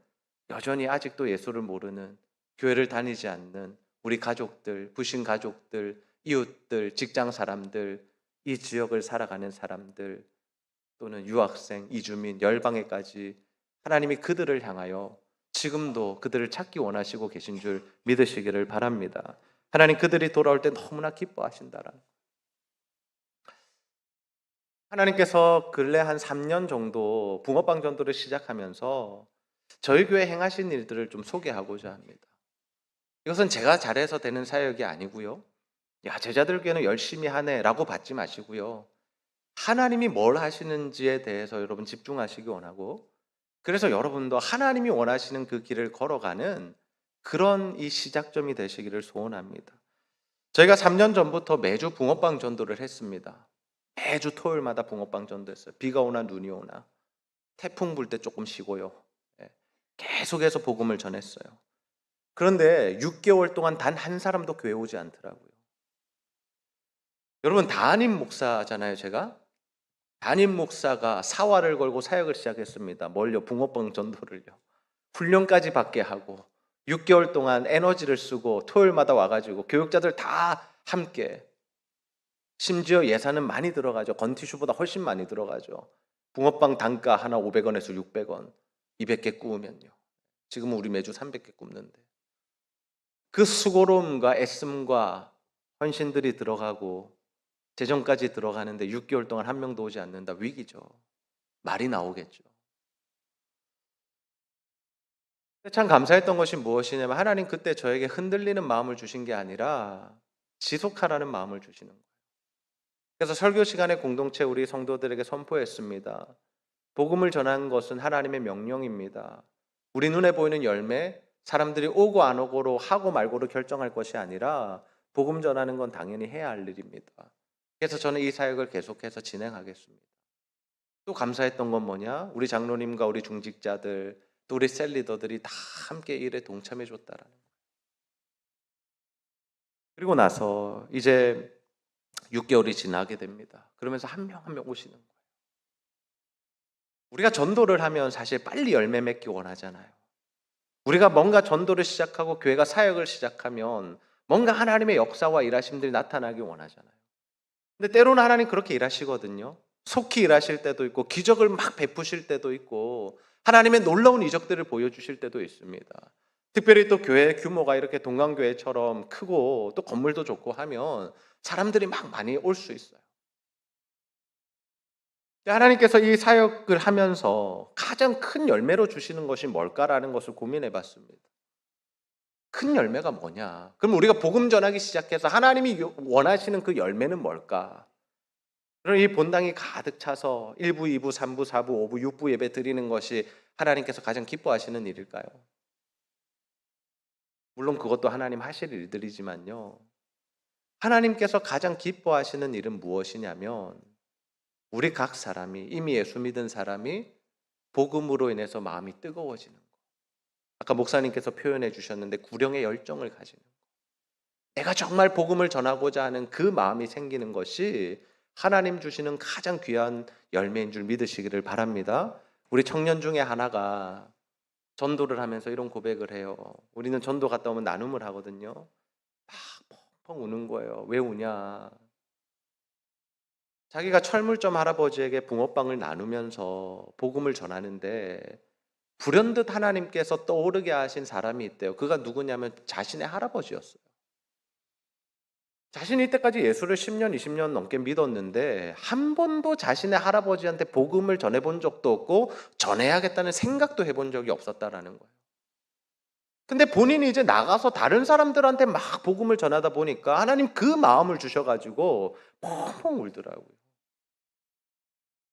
여전히 아직도 예수를 모르는, 교회를 다니지 않는 우리 가족들, 부신 가족들, 이웃들, 직장 사람들, 이 지역을 살아가는 사람들, 또는 유학생, 이주민, 열방에까지 하나님이 그들을 향하여 지금도 그들을 찾기 원하시고 계신 줄 믿으시기를 바랍니다. 하나님 그들이 돌아올 때 너무나 기뻐하신다라는 거예요. 하나님께서 근래 한 3년 정도 붕어빵 전도를 시작하면서 저희 교회 행하신 일들을 좀 소개하고자 합니다. 이것은 제가 잘해서 되는 사역이 아니고요, 야 제자들 교회는 열심히 하네 라고 받지 마시고요, 하나님이 뭘 하시는지에 대해서 여러분 집중하시기 원하고, 그래서 여러분도 하나님이 원하시는 그 길을 걸어가는 그런 이 시작점이 되시기를 소원합니다. 저희가 3년 전부터 매주 붕어빵 전도를 했습니다. 매주 토요일마다 붕어빵 전도했어요. 비가 오나 눈이 오나 태풍 불 때 조금 쉬고요, 계속해서 복음을 전했어요. 그런데 6개월 동안 단 한 사람도 교회 오지 않더라고요. 여러분 담임 목사잖아요. 제가 담임 목사가 사활을 걸고 사역을 시작했습니다. 뭘요? 붕어빵 전도를요. 훈련까지 받게 하고 6개월 동안 에너지를 쓰고 토요일마다 와가지고 교육자들 다 함께, 심지어 예산은 많이 들어가죠. 건티슈보다 훨씬 많이 들어가죠. 붕어빵 단가 하나 500원에서 600원, 200개 구우면요. 지금은 우리 매주 300개 굽는데, 그 수고로움과 애씀과 헌신들이 들어가고 재정까지 들어가는데 6개월 동안 한 명도 오지 않는다. 위기죠. 말이 나오겠죠. 참 감사했던 것이 무엇이냐면, 하나님 그때 저에게 흔들리는 마음을 주신 게 아니라 지속하라는 마음을 주시는 거예요. 그래서 설교 시간에 공동체 우리 성도들에게 선포했습니다. 복음을 전하는 것은 하나님의 명령입니다. 우리 눈에 보이는 열매, 사람들이 오고 안 오고로 하고 말고로 결정할 것이 아니라 복음 전하는 건 당연히 해야 할 일입니다. 그래서 저는 이 사역을 계속해서 진행하겠습니다. 또 감사했던 건 뭐냐? 우리 장로님과 우리 중직자들, 또 우리 셀리더들이 다 함께 일에 동참해 줬다라는 거예요. 그리고 나서 이제 6개월이 지나게 됩니다. 그러면서 한 명 한 명 오시는 거예요. 우리가 전도를 하면 사실 빨리 열매 맺기 원하잖아요. 우리가 뭔가 전도를 시작하고 교회가 사역을 시작하면 뭔가 하나님의 역사와 일하심들이 나타나기 원하잖아요. 근데 때로는 하나님 그렇게 일하시거든요. 속히 일하실 때도 있고 기적을 막 베푸실 때도 있고 하나님의 놀라운 이적들을 보여주실 때도 있습니다. 특별히 또 교회 규모가 이렇게 동강교회처럼 크고 또 건물도 좋고 하면 사람들이 막 많이 올 수 있어요. 하나님께서 이 사역을 하면서 가장 큰 열매로 주시는 것이 뭘까라는 것을 고민해 봤습니다. 큰 열매가 뭐냐? 그럼 우리가 복음 전하기 시작해서 하나님이 원하시는 그 열매는 뭘까? 그럼 이 본당이 가득 차서 1부, 2부, 3부, 4부, 5부, 6부 예배 드리는 것이 하나님께서 가장 기뻐하시는 일일까요? 물론 그것도 하나님 하실 일들이지만요. 하나님께서 가장 기뻐하시는 일은 무엇이냐면 우리 각 사람이 이미 예수 믿은 사람이 복음으로 인해서 마음이 뜨거워지는 거. 아까 목사님께서 표현해 주셨는데 구령의 열정을 가지는 거. 내가 정말 복음을 전하고자 하는 그 마음이 생기는 것이 하나님 주시는 가장 귀한 열매인 줄 믿으시기를 바랍니다. 우리 청년 중에 하나가 전도를 하면서 이런 고백을 해요. 우리는 전도 갔다 오면 나눔을 하거든요. 막 펑펑 우는 거예요. 왜 우냐? 자기가 철물점 할아버지에게 붕어빵을 나누면서 복음을 전하는데 불현듯 하나님께서 떠오르게 하신 사람이 있대요. 그가 누구냐면 자신의 할아버지였어요. 자신이 이때까지 예수를 10년, 20년 넘게 믿었는데 한 번도 자신의 할아버지한테 복음을 전해본 적도 없고 전해야겠다는 생각도 해본 적이 없었다라는 거예요. 근데 본인이 이제 나가서 다른 사람들한테 막 복음을 전하다 보니까 하나님 그 마음을 주셔가지고 펑펑 울더라고요.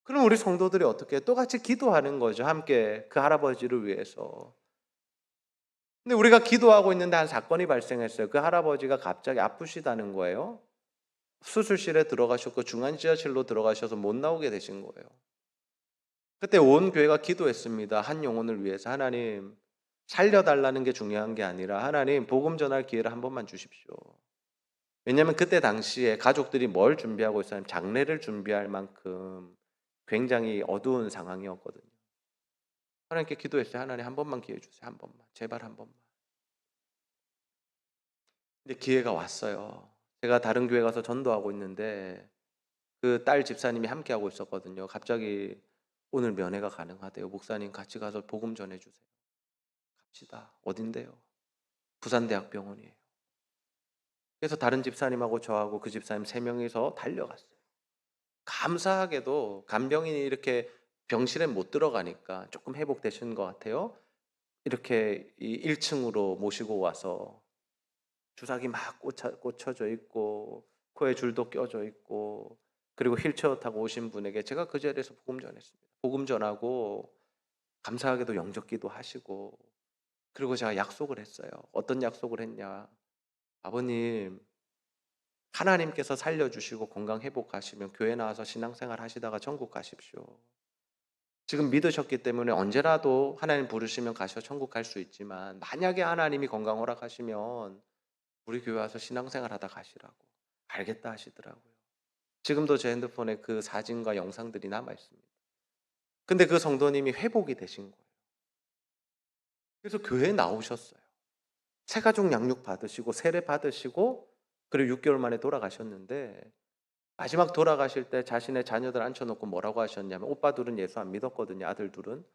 그럼 우리 성도들이 어떻게 똑같이 기도하는 거죠. 함께 그 할아버지를 위해서. 근데 우리가 기도하고 있는데 한 사건이 발생했어요. 그 할아버지가 갑자기 아프시다는 거예요. 수술실에 들어가셨고 중환자실로 들어가셔서 못 나오게 되신 거예요. 그때 온 교회가 기도했습니다. 한 영혼을 위해서. 하나님 살려달라는 게 중요한 게 아니라 하나님 복음 전할 기회를 한 번만 주십시오. 왜냐하면 그때 당시에 가족들이 뭘 준비하고 있었냐면 장례를 준비할 만큼 굉장히 어두운 상황이었거든요. 하나님께 기도했어요. 하나님 한 번만 기회 주세요. 한 번만. 제발 한 번만. 근데 기회가 왔어요. 제가 다른 교회 가서 전도하고 있는데 그 딸 집사님이 함께 하고 있었거든요. 갑자기 오늘 면회가 가능하대요. 목사님 같이 가서 복음 전해주세요. 갑시다. 어딘데요? 부산대학병원이에요. 그래서 다른 집사님하고 저하고 그 집사님 3명이서 달려갔어요. 감사하게도 간병인이 이렇게 병실에 못 들어가니까 조금 회복되신 것 같아요. 이렇게 1층으로 모시고 와서 주사기 막 꽂혀져 있고 코에 줄도 껴져 있고 그리고 휠체어 타고 오신 분에게 제가 그 자리에서 복음 전했습니다. 복음 전하고 감사하게도 영접기도 하시고 그리고 제가 약속을 했어요. 어떤 약속을 했냐? 아버님 하나님께서 살려주시고 건강 회복하시면 교회 나와서 신앙생활 하시다가 천국 가십시오. 지금 믿으셨기 때문에 언제라도 하나님 부르시면 가셔 천국 갈 수 있지만 만약에 하나님이 건강 허락하시면 우리 교회 와서 신앙생활 하다 가시라고. 알겠다 하시더라고요. 지금도 제 핸드폰에 그 사진과 영상들이 남아 있습니다. 근데 그 성도님이 회복이 되신 거예요. 그래서 교회에 나오셨어요. 새가족 양육 받으시고 세례 받으시고 그리고 6개월 만에 돌아가셨는데 마지막 돌아가실 때 자신의 자녀들 앉혀놓고 뭐라고 하셨냐면 오빠들은 예수 안 믿었거든요. 아들 둘은.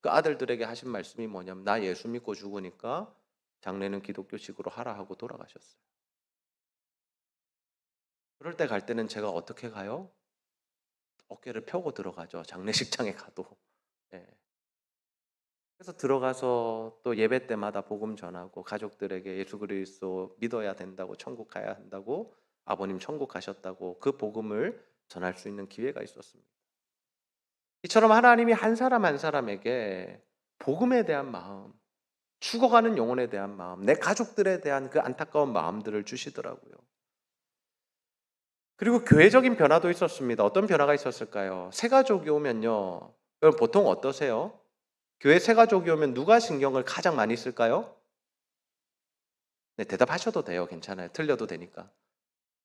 그 아들들에게 하신 말씀이 뭐냐면 나 예수 믿고 죽으니까 장례는 기독교식으로 하라 하고 돌아가셨어요. 그럴 때 갈 때는 제가 어떻게 가요? 어깨를 펴고 들어가죠. 장례식장에 가도. 예. 그래서 들어가서 또 예배 때마다 복음 전하고 가족들에게 예수 그리스도 믿어야 된다고 천국 가야 한다고 아버님 천국 가셨다고 그 복음을 전할 수 있는 기회가 있었습니다. 이처럼 하나님이 한 사람 한 사람에게 복음에 대한 마음, 죽어가는 영혼에 대한 마음, 내 가족들에 대한 그 안타까운 마음들을 주시더라고요. 그리고 교회적인 변화도 있었습니다. 어떤 변화가 있었을까요? 새 가족이 오면요. 여러분 보통 어떠세요? 교회 새 가족이 오면 누가 신경을 가장 많이 쓸까요? 네, 대답하셔도 돼요. 괜찮아요. 틀려도 되니까.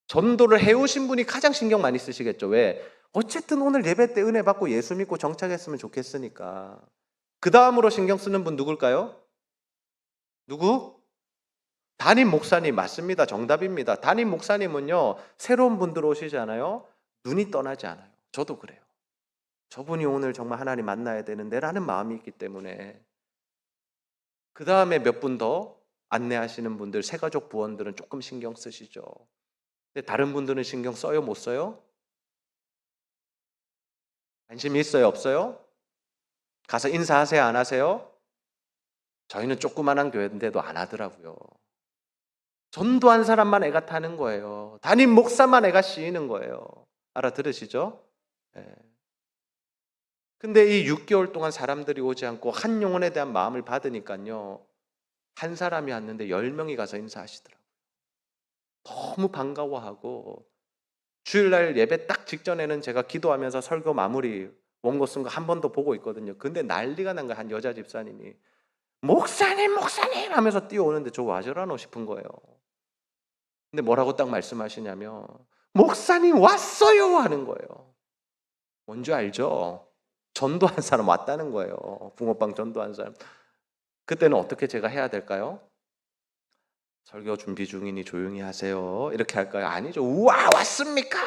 전도를 해오신 분이 가장 신경 많이 쓰시겠죠. 왜? 어쨌든 오늘 예배 때 은혜 받고 예수 믿고 정착했으면 좋겠으니까. 그 다음으로 신경 쓰는 분 누굴까요? 누구? 담임 목사님. 맞습니다. 정답입니다. 담임 목사님은요. 새로운 분들 오시잖아요. 눈이 떠나지 않아요. 저도 그래요. 저분이 오늘 정말 하나님 만나야 되는데 라는 마음이 있기 때문에 그 다음에 몇 분 더 안내하시는 분들, 새가족 부원들은 조금 신경 쓰시죠. 근데 다른 분들은 신경 써요, 못 써요? 관심이 있어요, 없어요? 가서 인사하세요, 안 하세요? 저희는 조그만한 교회인데도 안 하더라고요. 전도한 사람만 애가 타는 거예요. 담임 목사만 애가 씌이는 거예요. 알아들으시죠? 예. 근데 이 6개월 동안 사람들이 오지 않고 한 영혼에 대한 마음을 받으니까요. 한 사람이 왔는데 10명이 가서 인사하시더라고요. 너무 반가워하고 주일날 예배 딱 직전에는 제가 기도하면서 설교 마무리 원고 쓴 거 한 번 더 보고 있거든요. 근데 난리가 난 거예요. 한 여자 집사님이 목사님 목사님 하면서 뛰어오는데 저 와저라노 싶은 거예요. 근데 뭐라고 딱 말씀하시냐면 목사님 왔어요 하는 거예요. 뭔지 알죠? 전도한 사람 왔다는 거예요. 붕어빵 전도한 사람. 그때는 어떻게 제가 해야 될까요? 설교 준비 중이니 조용히 하세요. 이렇게 할까요? 아니죠. 우와 왔습니까?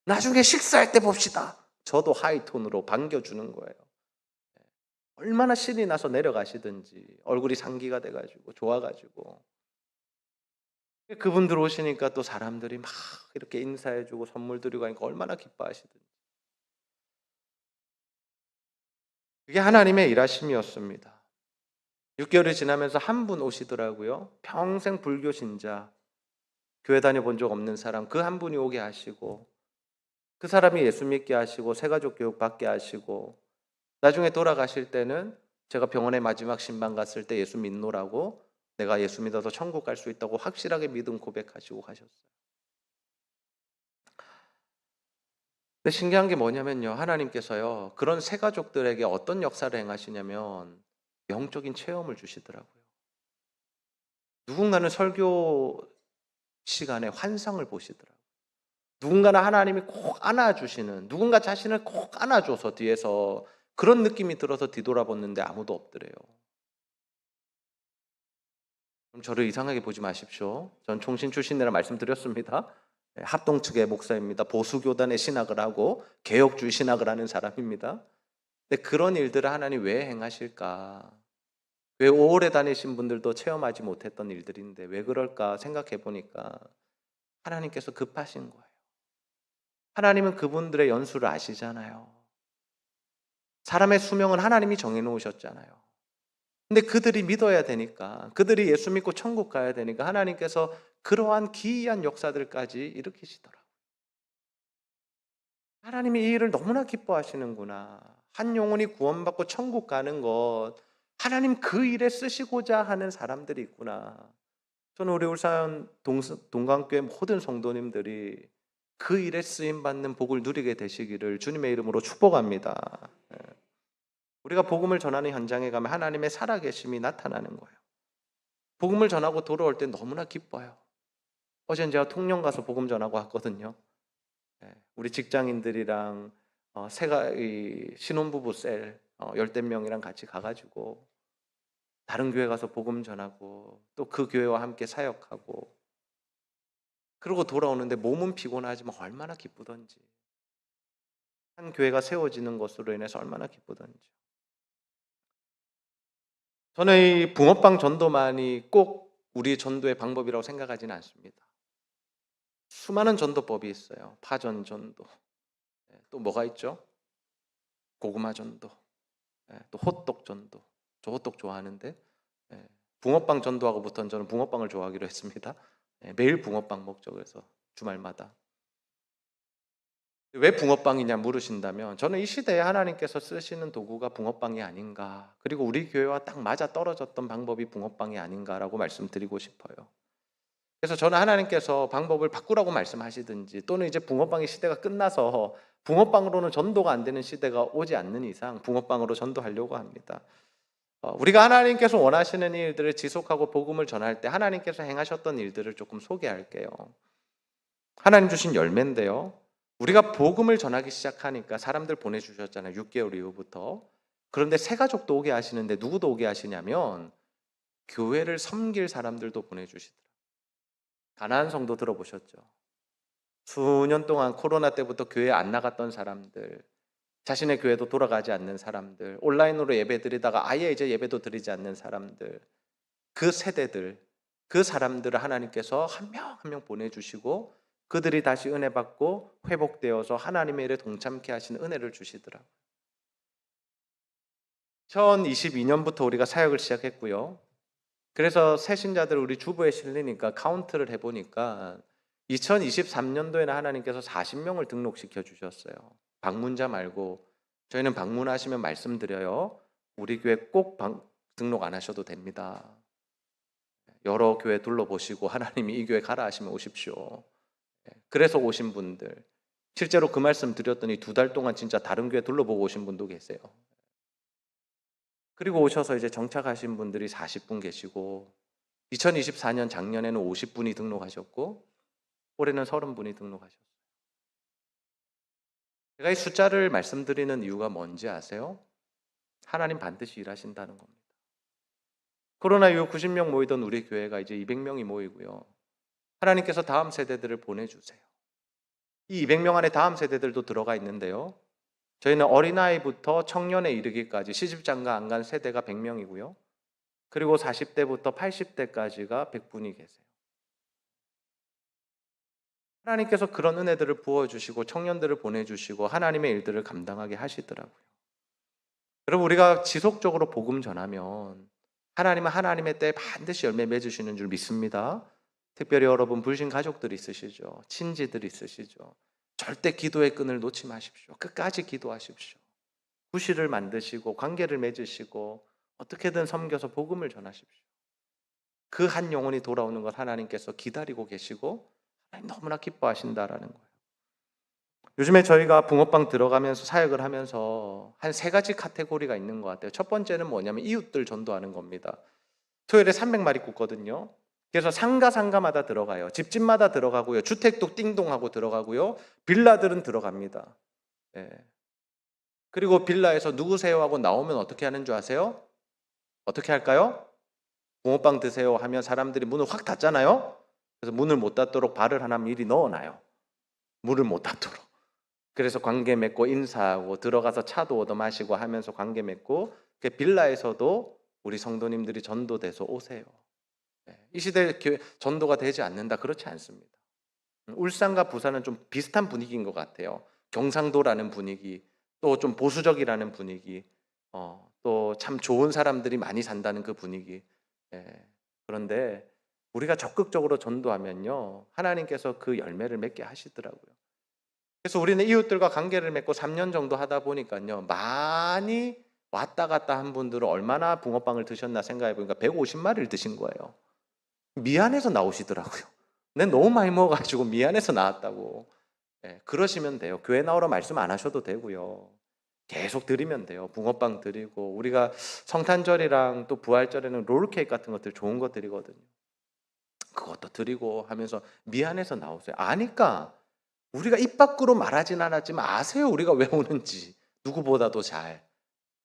나중에 식사할 때 봅시다. 저도 하이톤으로 반겨주는 거예요. 얼마나 신이 나서 내려가시든지 얼굴이 상기가 돼가지고 좋아가지고 그분들 오시니까 또 사람들이 막 이렇게 인사해주고 선물 드리고 하니까 얼마나 기뻐하시든지. 그게 하나님의 일하심이었습니다. 6개월이 지나면서 한 분 오시더라고요. 평생 불교 신자, 교회 다녀본 적 없는 사람, 그 한 분이 오게 하시고 그 사람이 예수 믿게 하시고 새가족 교육 받게 하시고 나중에 돌아가실 때는 제가 병원에 마지막 신방 갔을 때 예수 믿노라고 내가 예수 믿어서 천국 갈 수 있다고 확실하게 믿음 고백하시고 가셨어요. 근데 신기한 게 뭐냐면요. 하나님께서요. 그런 새가족들에게 어떤 역사를 행하시냐면 영적인 체험을 주시더라고요. 누군가는 설교 시간에 환상을 보시더라고요. 누군가는 하나님이 꼭 안아주시는, 누군가 자신을 꼭 안아줘서 뒤에서 그런 느낌이 들어서 뒤돌아봤는데 아무도 없더래요. 그럼 저를 이상하게 보지 마십시오. 전 총신 출신이라 말씀드렸습니다. 합동 측의 목사입니다. 보수교단의 신학을 하고 개혁주의 신학을 하는 사람입니다. 근데 그런 일들을 하나님 왜 행하실까? 왜 오래 다니신 분들도 체험하지 못했던 일들인데 왜 그럴까 생각해 보니까 하나님께서 급하신 거예요. 하나님은 그분들의 연수를 아시잖아요. 사람의 수명은 하나님이 정해놓으셨잖아요. 근데 그들이 믿어야 되니까, 그들이 예수 믿고 천국 가야 되니까 하나님께서 그러한 기이한 역사들까지 일으키시더라고요. 하나님이 이 일을 너무나 기뻐하시는구나. 한 영혼이 구원받고 천국 가는 것, 하나님 그 일에 쓰시고자 하는 사람들이 있구나. 저는 우리 울산 동강교회 모든 성도님들이 그 일에 쓰임받는 복을 누리게 되시기를 주님의 이름으로 축복합니다. 우리가 복음을 전하는 현장에 가면 하나님의 살아계심이 나타나는 거예요. 복음을 전하고 돌아올 때 너무나 기뻐요. 어제 제가 통영 가서 복음 전하고 왔거든요. 우리 직장인들이랑 신혼부부 셀 10명이랑 같이 가가지고 다른 교회 가서 복음 전하고 또 그 교회와 함께 사역하고 그러고 돌아오는데 몸은 피곤하지만 얼마나 기쁘던지 한 교회가 세워지는 것으로 인해서 얼마나 기쁘던지. 저는 이 붕어빵 전도만이 꼭 우리 전도의 방법이라고 생각하지는 않습니다. 수많은 전도법이 있어요. 파전 전도. 또 뭐가 있죠? 고구마 전도. 또 호떡 전도. 저 호떡 좋아하는데 붕어빵 전도하고부터는 저는 붕어빵을 좋아하기로 했습니다. 매일 붕어빵 먹죠. 그래서 주말마다. 왜 붕어빵이냐 물으신다면 저는 이 시대에 하나님께서 쓰시는 도구가 붕어빵이 아닌가, 그리고 우리 교회와 딱 맞아 떨어졌던 방법이 붕어빵이 아닌가라고 말씀드리고 싶어요. 그래서 저는 하나님께서 방법을 바꾸라고 말씀하시든지 또는 이제 붕어빵의 시대가 끝나서 붕어빵으로는 전도가 안 되는 시대가 오지 않는 이상 붕어빵으로 전도하려고 합니다. 우리가 하나님께서 원하시는 일들을 지속하고 복음을 전할 때 하나님께서 행하셨던 일들을 조금 소개할게요. 하나님 주신 열매인데요. 우리가 복음을 전하기 시작하니까 사람들 보내주셨잖아요. 6개월 이후부터. 그런데 새 가족도 오게 하시는데 누구도 오게 하시냐면 교회를 섬길 사람들도 보내주시더라고요. 가나안 성도 들어보셨죠? 수년 동안 코로나 때부터 교회 안 나갔던 사람들, 자신의 교회도 돌아가지 않는 사람들, 온라인으로 예배 드리다가 아예 이제 예배도 드리지 않는 사람들, 그 세대들, 그 사람들을 하나님께서 한 명 한 명 보내주시고 그들이 다시 은혜 받고 회복되어서 하나님의 일에 동참케 하시는 은혜를 주시더라고요. 2022년부터 우리가 사역을 시작했고요. 그래서 새신자들 우리 주부에 실리니까 카운트를 해보니까 2023년도에는 하나님께서 40명을 등록시켜 주셨어요. 방문자 말고. 저희는 방문하시면 말씀드려요. 우리 교회 꼭 등록 안 하셔도 됩니다. 여러 교회 둘러보시고 하나님이 이 교회 가라 하시면 오십시오. 그래서 오신 분들, 실제로 그 말씀 드렸더니 2달 동안 진짜 다른 교회 둘러보고 오신 분도 계세요. 그리고 오셔서 이제 정착하신 분들이 40분 계시고 2024년 작년에는 50분이 등록하셨고 올해는 30분이 등록하셨어요. 제가 이 숫자를 말씀드리는 이유가 뭔지 아세요? 하나님 반드시 일하신다는 겁니다. 코로나 이후 90명 모이던 우리 교회가 이제 200명이 모이고요. 하나님께서 다음 세대들을 보내주세요. 이 200명 안에 다음 세대들도 들어가 있는데요. 저희는 어린아이부터 청년에 이르기까지 시집장가 안 간 세대가 100명이고요. 그리고 40대부터 80대까지가 100분이 계세요. 하나님께서 그런 은혜들을 부어주시고 청년들을 보내주시고 하나님의 일들을 감당하게 하시더라고요. 여러분, 우리가 지속적으로 복음 전하면 하나님은 하나님의 때에 반드시 열매 맺으시는 줄 믿습니다. 특별히 여러분 불신 가족들이 있으시죠. 친지들이 있으시죠. 절대 기도의 끈을 놓지 마십시오. 끝까지 기도하십시오. 구실을 만드시고 관계를 맺으시고 어떻게든 섬겨서 복음을 전하십시오. 그 한 영혼이 돌아오는 걸 하나님께서 기다리고 계시고 하나님 너무나 기뻐하신다라는 거예요. 요즘에 저희가 붕어빵 들어가면서 사역을 하면서 한 3가지 카테고리가 있는 것 같아요. 첫 번째는 뭐냐면 이웃들 전도하는 겁니다. 토요일에 300마리 굽거든요. 그래서 상가마다 들어가요. 집집마다 들어가고요. 주택도 띵동하고 들어가고요. 빌라들은 들어갑니다. 예. 그리고 빌라에서 누구세요 하고 나오면 어떻게 하는 줄 아세요? 어떻게 할까요? 붕어빵 드세요 하면 사람들이 문을 확 닫잖아요. 그래서 문을 못 닫도록 발을 하나 미리 넣어놔요. 문을 못 닫도록. 그래서 관계 맺고 인사하고 들어가서 차도 얻어 마시고 하면서 관계 맺고 빌라에서도 우리 성도님들이 전도돼서 오세요. 이 시대에 교회 전도가 되지 않는다, 그렇지 않습니다. 울산과 부산은 좀 비슷한 분위기인 것 같아요. 경상도라는 분위기, 또 좀 보수적이라는 분위기, 또 참 좋은 사람들이 많이 산다는 그 분위기. 그런데 우리가 적극적으로 전도하면요, 하나님께서 그 열매를 맺게 하시더라고요. 그래서 우리는 이웃들과 관계를 맺고 3년 정도 하다 보니까요, 많이 왔다 갔다 한 분들은 얼마나 붕어빵을 드셨나 생각해 보니까 150마리를 드신 거예요. 미안해서 나오시더라고요. 내 너무 많이 먹어가지고 미안해서 나왔다고. 그러시면 돼요. 교회 나오라 말씀 안 하셔도 되고요. 계속 드리면 돼요. 붕어빵 드리고, 우리가 성탄절이랑 또 부활절에는 롤케이크 같은 것들 좋은 거 드리거든요. 그것도 드리고 하면서 미안해서 나오세요. 아니까 우리가 입 밖으로 말하진 않았지만 아세요, 우리가 왜 오는지. 누구보다도 잘.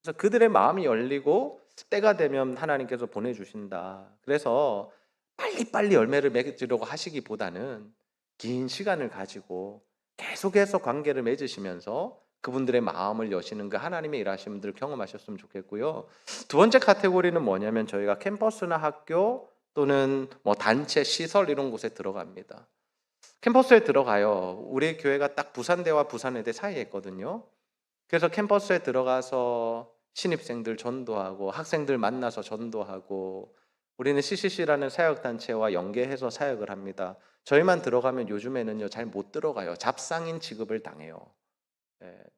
그래서 그들의 마음이 열리고 때가 되면 하나님께서 보내주신다. 그래서 빨리빨리 열매를 맺으려고 하시기보다는 긴 시간을 가지고 계속해서 관계를 맺으시면서 그분들의 마음을 여시는 그 하나님의 일하시는 분들을 경험하셨으면 좋겠고요. 두 번째 카테고리는 뭐냐면 저희가 캠퍼스나 학교 또는 뭐 단체, 시설 이런 곳에 들어갑니다. 캠퍼스에 들어가요. 우리 교회가 딱 부산대와 부산의대 사이에 있거든요. 그래서 캠퍼스에 들어가서 신입생들 전도하고 학생들 만나서 전도하고, 우리는 CCC라는 사역단체와 연계해서 사역을 합니다. 저희만 들어가면 요즘에는요 잘 못 들어가요. 잡상인 취급을 당해요.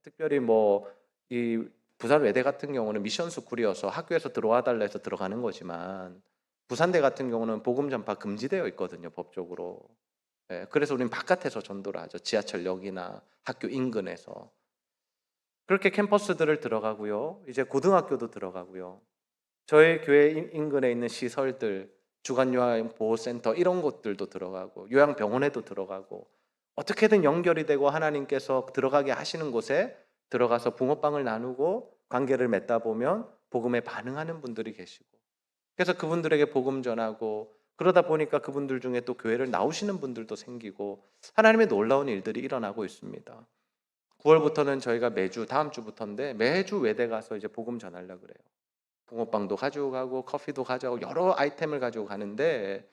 특별히 뭐 이 부산 외대 같은 경우는 미션 스쿨이어서 학교에서 들어와 달라 해서 들어가는 거지만 부산대 같은 경우는 복음 전파 금지되어 있거든요, 법적으로. 그래서 우리는 바깥에서 전도를 하죠. 지하철역이나 학교 인근에서. 그렇게 캠퍼스들을 들어가고요. 이제 고등학교도 들어가고요. 저희 교회 인근에 있는 시설들, 주간요양보호센터 이런 곳들도 들어가고, 요양병원에도 들어가고, 어떻게든 연결이 되고 하나님께서 들어가게 하시는 곳에 들어가서 붕어빵을 나누고 관계를 맺다 보면 복음에 반응하는 분들이 계시고, 그래서 그분들에게 복음 전하고, 그러다 보니까 그분들 중에 또 교회를 나오시는 분들도 생기고 하나님의 놀라운 일들이 일어나고 있습니다. 9월부터는 저희가 매주 다음 주부터인데 매주 외대 가서 이제 복음 전하려고 그래요. 붕어빵도 가지고 가고 커피도 가져가고 여러 아이템을 가지고 가는데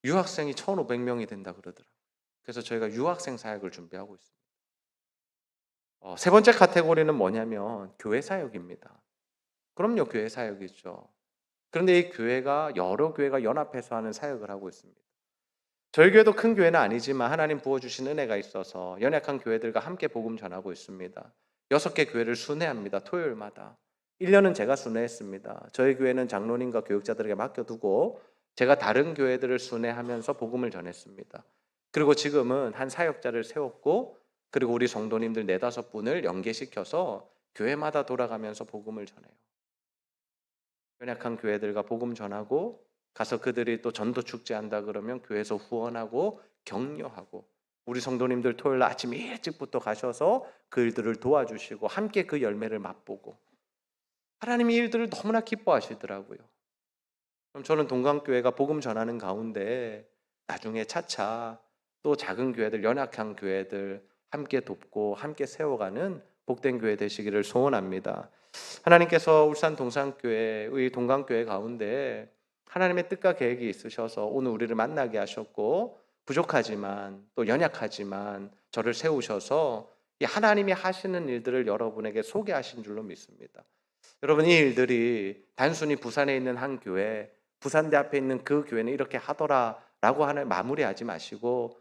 유학생이 1,500명이 된다 그러더라고요. 그래서 저희가 유학생 사역을 준비하고 있습니다. 세 번째 카테고리는 뭐냐면 교회 사역입니다. 그럼요, 교회 사역이죠. 그런데 이 교회가 여러 교회가 연합해서 하는 사역을 하고 있습니다. 저희 교회도 큰 교회는 아니지만 하나님 부어주신 은혜가 있어서 연약한 교회들과 함께 복음 전하고 있습니다. 6개 교회를 순회합니다. 토요일마다. 1년은 제가 순회했습니다. 저희 교회는 장로님과 교육자들에게 맡겨두고 제가 다른 교회들을 순회하면서 복음을 전했습니다. 그리고 지금은 한 사역자를 세웠고 그리고 우리 성도님들 4-5분을 연계시켜서 교회마다 돌아가면서 복음을 전해요. 연약한 교회들과 복음 전하고 가서 그들이 또 전도 축제한다 그러면 교회에서 후원하고 격려하고 우리 성도님들 토요일 아침 일찍부터 가셔서 그 일들을 도와주시고 함께 그 열매를 맛보고 하나님이 일들을 너무나 기뻐하시더라고요. 그럼 저는 동강교회가 복음 전하는 가운데 나중에 차차 또 작은 교회들, 연약한 교회들 함께 돕고 함께 세워가는 복된 교회 되시기를 소원합니다. 하나님께서 울산 동산교회의 동강교회 가운데 하나님의 뜻과 계획이 있으셔서 오늘 우리를 만나게 하셨고 부족하지만 또 연약하지만 저를 세우셔서 이 하나님이 하시는 일들을 여러분에게 소개하신 줄로 믿습니다. 여러분, 이 일들이 단순히 부산에 있는 한 교회, 부산대 앞에 있는 그 교회는 이렇게 하더라라고 하는 마무리하지 마시고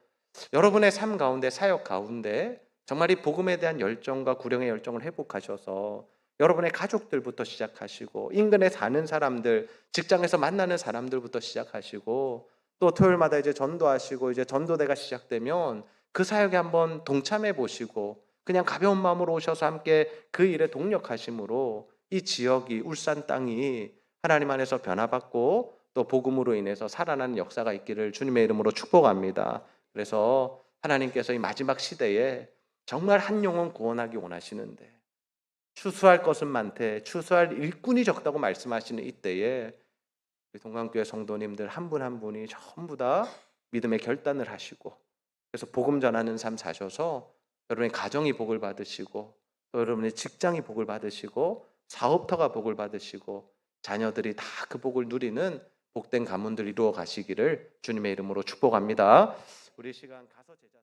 여러분의 삶 가운데 사역 가운데 정말 이 복음에 대한 열정과 구령의 열정을 회복하셔서 여러분의 가족들부터 시작하시고 인근에 사는 사람들, 직장에서 만나는 사람들부터 시작하시고 또 토요일마다 이제 전도하시고 이제 전도대가 시작되면 그 사역에 한번 동참해 보시고 그냥 가벼운 마음으로 오셔서 함께 그 일에 동력하심으로 이 지역이 울산 땅이 하나님 안에서 변화받고 또 복음으로 인해서 살아나는 역사가 있기를 주님의 이름으로 축복합니다. 그래서 하나님께서 이 마지막 시대에 정말 한 영혼 구원하기 원하시는데 추수할 것은 많되 추수할 일꾼이 적다고 말씀하시는 이때에 우리 동강교회 성도님들 한 분 한 분이 전부 다 믿음의 결단을 하시고 그래서 복음 전하는 삶 사셔서 여러분의 가정이 복을 받으시고 또 여러분의 직장이 복을 받으시고 사업터가 복을 받으시고 자녀들이 다 그 복을 누리는 복된 가문들 이루어 가시기를 주님의 이름으로 축복합니다. 우리 시간 가서 제자